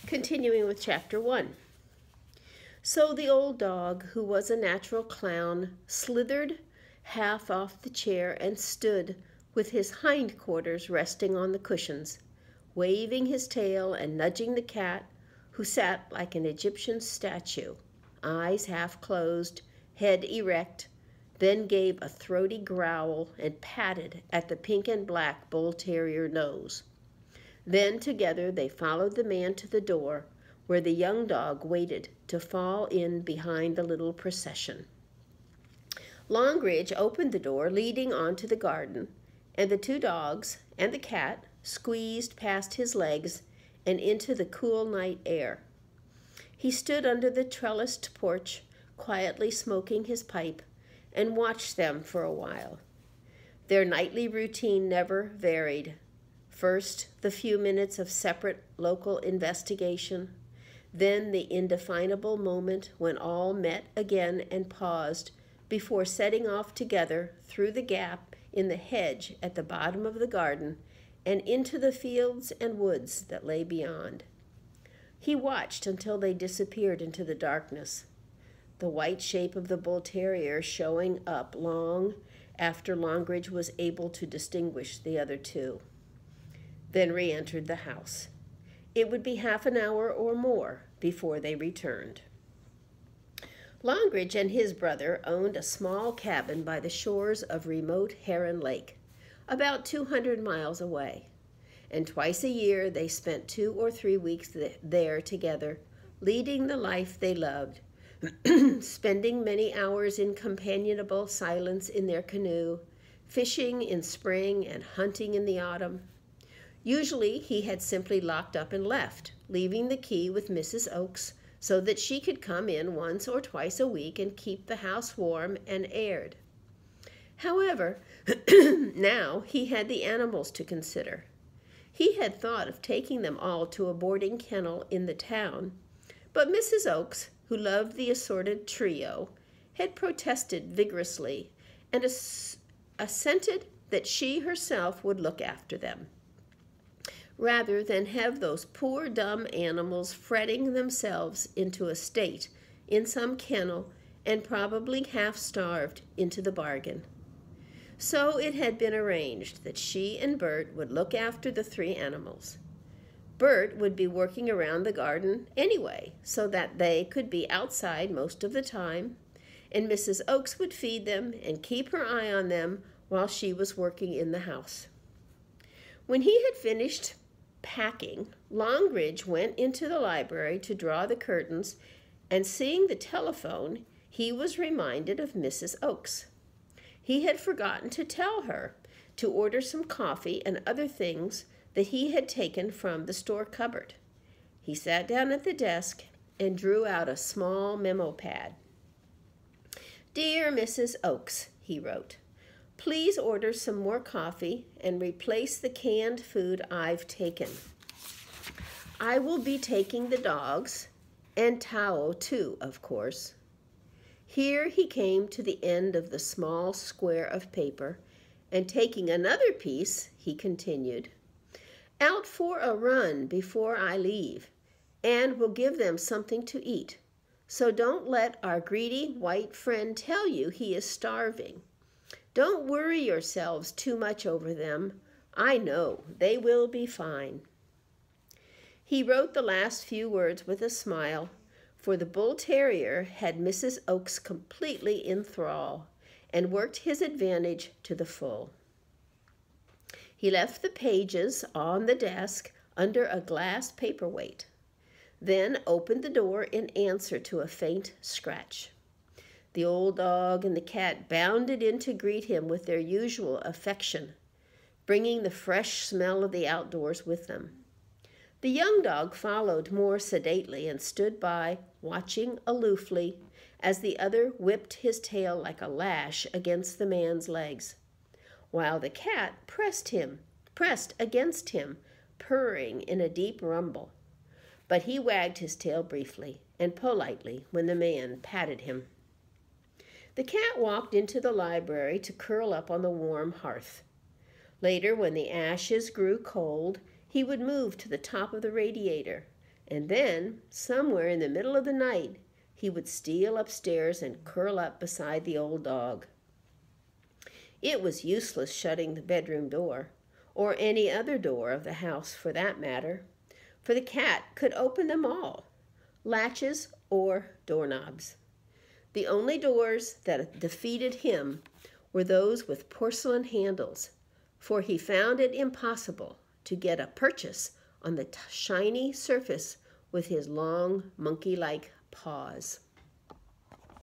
Continuing with Chapter 1. So the old dog, who was a natural clown, slithered half off the chair and stood with his hindquarters resting on the cushions, waving his tail and nudging the cat, who sat like an Egyptian statue, eyes half closed, head erect, then gave a throaty growl and patted at the pink and black bull terrier nose. Then together they followed the man to the door, where the young dog waited to fall in behind the little procession. Longridge opened the door leading onto the garden, and the two dogs and the cat squeezed past his legs and into the cool night air. He stood under the trellised porch, quietly smoking his pipe, and watched them for a while. Their nightly routine never varied. First, the few minutes of separate local investigation, then the indefinable moment when all met again and paused before setting off together through the gap in the hedge at the bottom of the garden and into the fields and woods that lay beyond. He watched until they disappeared into the darkness, the white shape of the bull terrier showing up long after Longridge was able to distinguish the other two. Then re-entered the house. It would be half an hour or more before they returned. Longridge and his brother owned a small cabin by the shores of remote Heron Lake, about 200 miles away, and twice a year they spent 2 or 3 weeks there together, leading the life they loved, spending many hours in companionable silence in their canoe, fishing in spring and hunting in the autumn. Usually he had simply locked up and left, leaving the key with Mrs. Oakes so that she could come in once or twice a week and keep the house warm and aired. However, now he had the animals to consider. He had thought of taking them all to a boarding kennel in the town, but Mrs. Oakes, who loved the assorted trio, had protested vigorously and assented that she herself would look after them, rather than have those poor dumb animals fretting themselves into a state in some kennel and probably half-starved into the bargain. So it had been arranged that she and Bert would look after the 3 animals. Bert would be working around the garden anyway, so that they could be outside most of the time, and Mrs. Oakes would feed them and keep her eye on them while she was working in the house. When he had finished packing, Longridge went into the library to draw the curtains, and seeing the telephone, he was reminded of Mrs. Oakes. He had forgotten to tell her to order some coffee and other things that he had taken from the store cupboard. He sat down at the desk and drew out a small memo pad. "Dear Mrs. Oakes," he wrote, "please order some more coffee and replace the canned food I've taken. I will be taking the dogs, and Tao too, of course." Here he came to the end of the small square of paper, and taking another piece, he continued, "Out for a run before I leave, and will give them something to eat. So don't let our greedy white friend tell you he is starving. Don't worry yourselves too much over them. I know they will be fine." He wrote the last few words with a smile, for the bull terrier had Mrs. Oakes completely in thrall and worked his advantage to the full. He left the pages on the desk under a glass paperweight, then opened the door in answer to a faint scratch. The old dog and the cat bounded in to greet him with their usual affection, bringing the fresh smell of the outdoors with them. The young dog followed more sedately and stood by, watching aloofly, as the other whipped his tail like a lash against the man's legs, while the cat pressed against him, purring in a deep rumble. But he wagged his tail briefly and politely when the man patted him. The cat walked into the library to curl up on the warm hearth. Later, when the ashes grew cold, he would move to the top of the radiator, And then, somewhere in the middle of the night, he would steal upstairs and curl up beside the old dog. It was useless shutting the bedroom door, or any other door of the house for that matter, for the cat could open them all, latches or doorknobs. The only doors that defeated him were those with porcelain handles, for he found it impossible to get a purchase on the shiny surface with his long, monkey-like paws.